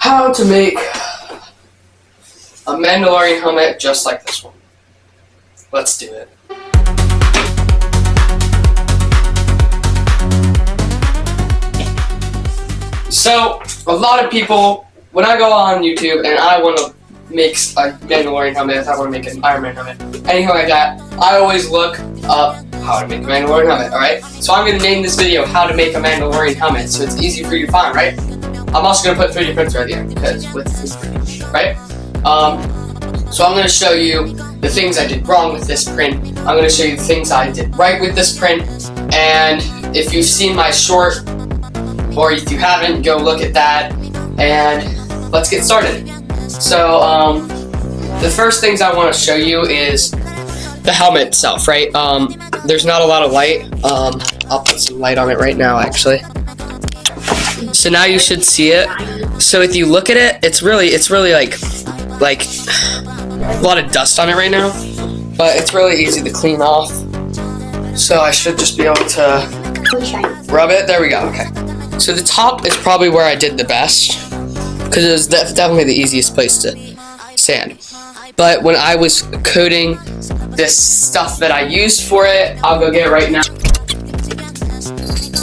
how to make a Mandalorian helmet just like this one. Let's do it. So, a lot of people, when I go on YouTube and I want to make a Mandalorian helmet, I want to make an Iron Man helmet, anything like that, I always look up how to make a Mandalorian helmet, alright? So I'm going to name this video How to Make a Mandalorian Helmet, so it's easy for you to find, right? I'm also going to put 3D printer at the end, because with 3D, right? So I'm going to show you the things I did wrong with this print. I'm going to show you the things I did right with this print, and if you've seen my short, or if you haven't, go look at that, and let's get started. So, the first things I want to show you is the helmet itself, right? There's not a lot of light. I'll put some light on it right now, actually. So now you should see it. So if you look at it, it's really like a lot of dust on it right now, but it's really easy to clean off. So I should just be able to rub it. There we go. Okay. So the top is probably where I did the best, because it was definitely the easiest place to sand. But when I was coating this stuff that I used for it, I'll go get it right now.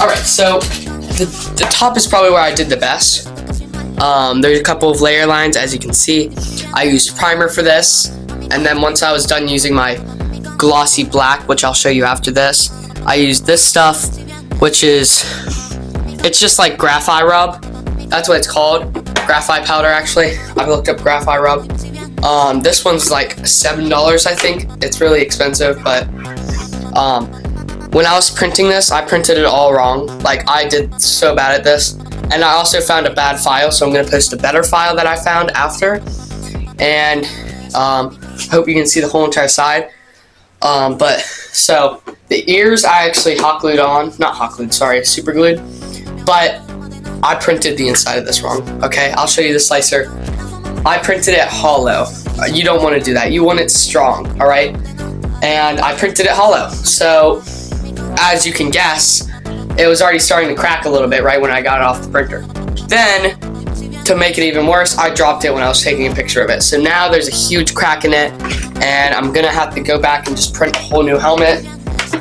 Alright, so the top is probably where I did the best. There's a couple of layer lines, as you can see. I used primer for this, and then once I was done using my glossy black, which I'll show you after this, I used this stuff, which is, it's just like graphite rub. That's what it's called. Graphite powder, actually. I looked up graphite rub. This one's like $7, I think. It's really expensive, but when I was printing this, I printed it all wrong. Like, I did so bad at this. And I also found a bad file, so I'm going to post a better file that I found after. And hope you can see the whole entire side. But, so, the ears I actually hot glued on. Not hot glued, sorry, super glued. But I printed the inside of this wrong, okay? I'll show you the slicer. I printed it hollow. You don't want to do that. You want it strong, all right? And I printed it hollow. So, as you can guess, it was already starting to crack a little bit right when I got it off the printer. Then, to make it even worse, I dropped it when I was taking a picture of it. So now there's a huge crack in it, and I'm gonna have to go back and just print a whole new helmet.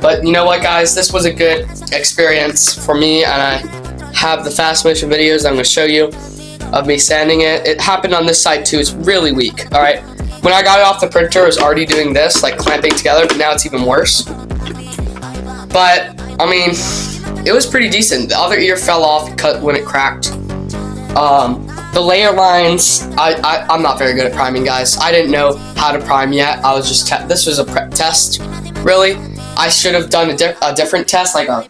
But you know what, guys? This was a good experience for me, and I have the fast motion videos I'm going to show you of me sanding it. It happened on this side too. It's really weak. Alright, when I got it off the printer, it was already doing this, like clamping together, but now it's even worse. But I mean, it was pretty decent. The other ear fell off cut when it cracked. The layer lines, I'm not very good at priming, guys. I didn't know how to prime yet. I was just this was a prep test, really. I should have done a different test, like a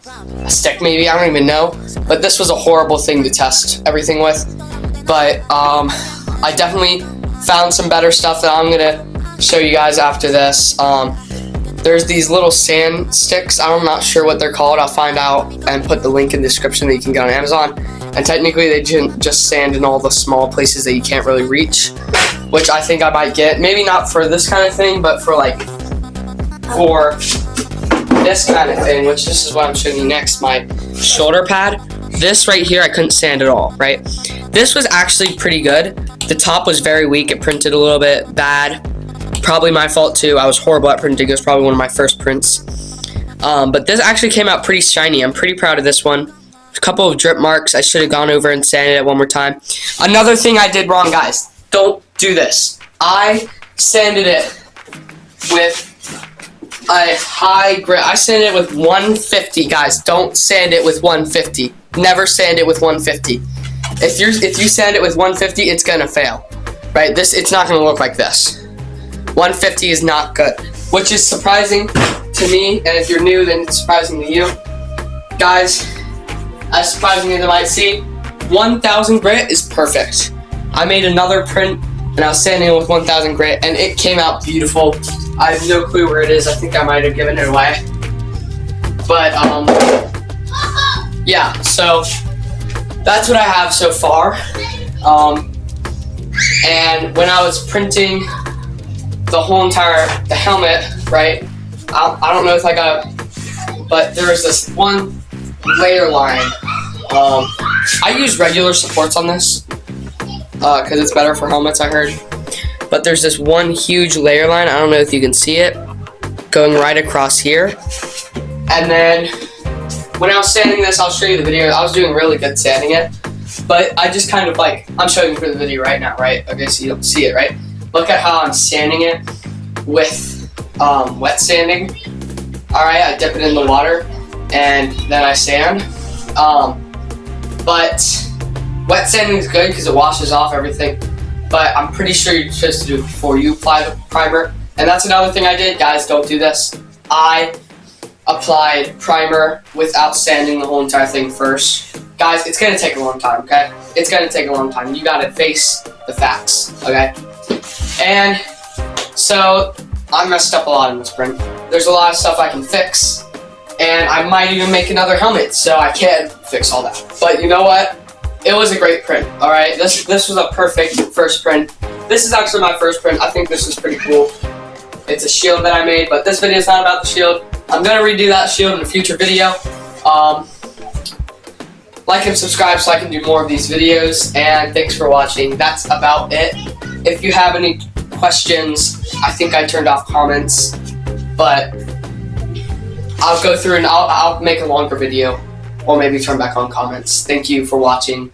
stick maybe, I don't even know. But this was a horrible thing to test everything with. But I definitely found some better stuff that I'm gonna show you guys after this. There's these little sand sticks. I'm not sure what they're called. I'll find out and put the link in the description that you can get on Amazon. And technically they just sand in all the small places that you can't really reach, which I think I might get. Maybe not for this kind of thing, but for for this kind of thing, which this is what I'm showing you next, my shoulder pad. This right here I couldn't sand at all, right? This was actually pretty good. The top was very weak. It printed a little bit bad. Probably my fault too. I was horrible at printing. It was probably one of my first prints. But this actually came out pretty shiny. I'm pretty proud of this one. A couple of drip marks. I should have gone over and sanded it one more time. Another thing I did wrong, guys. Don't do this. I sanded it with a high grit. I sanded it with 150, guys. Don't sand it with 150. Never sand it with 150. If you sand it with 150, it's gonna fail, right? It's not gonna look like this. 150 is not good, which is surprising to me. And if you're new, then it's surprising to you, guys. As surprising as it might seem, 1000 grit is perfect. I made another print, and I was sanding it with 1000 grit, and it came out beautiful. I have no clue where it is. I think I might have given it away. But, yeah, so that's what I have so far. And when I was printing the whole the helmet, right, I don't know if I got, but there was this one layer line. I use regular supports on this. because it's better for helmets, I heard. But there's this one huge layer line, I don't know if you can see it, going right across here. And then when I was sanding this, I'll show you the video. I was doing really good sanding it, but I just kind of like, I'm showing you for the video right now, right? Okay, so you don't see it, right? Look at how I'm sanding it with wet sanding. All right, I dip it in the water and then I sand. But wet sanding is good because it washes off everything. But I'm pretty sure you're supposed to do it before you apply the primer. And that's another thing I did. Guys, don't do this. I applied primer without sanding the whole entire thing first. Guys, it's gonna take a long time, okay? It's gonna take a long time. You gotta face the facts, okay? And so I messed up a lot in this print. There's a lot of stuff I can fix, and I might even make another helmet, so I can fix all that. But you know what? It was a great print, all right? This was a perfect first print. This is actually my first print. I think this is pretty cool. It's a shield that I made, but this video is not about the shield. I'm gonna redo that shield in a future video. Like and subscribe so I can do more of these videos, and thanks for watching. That's about it. If you have any questions, I think I turned off comments, but I'll go through and I'll make a longer video, or maybe turn back on comments. Thank you for watching.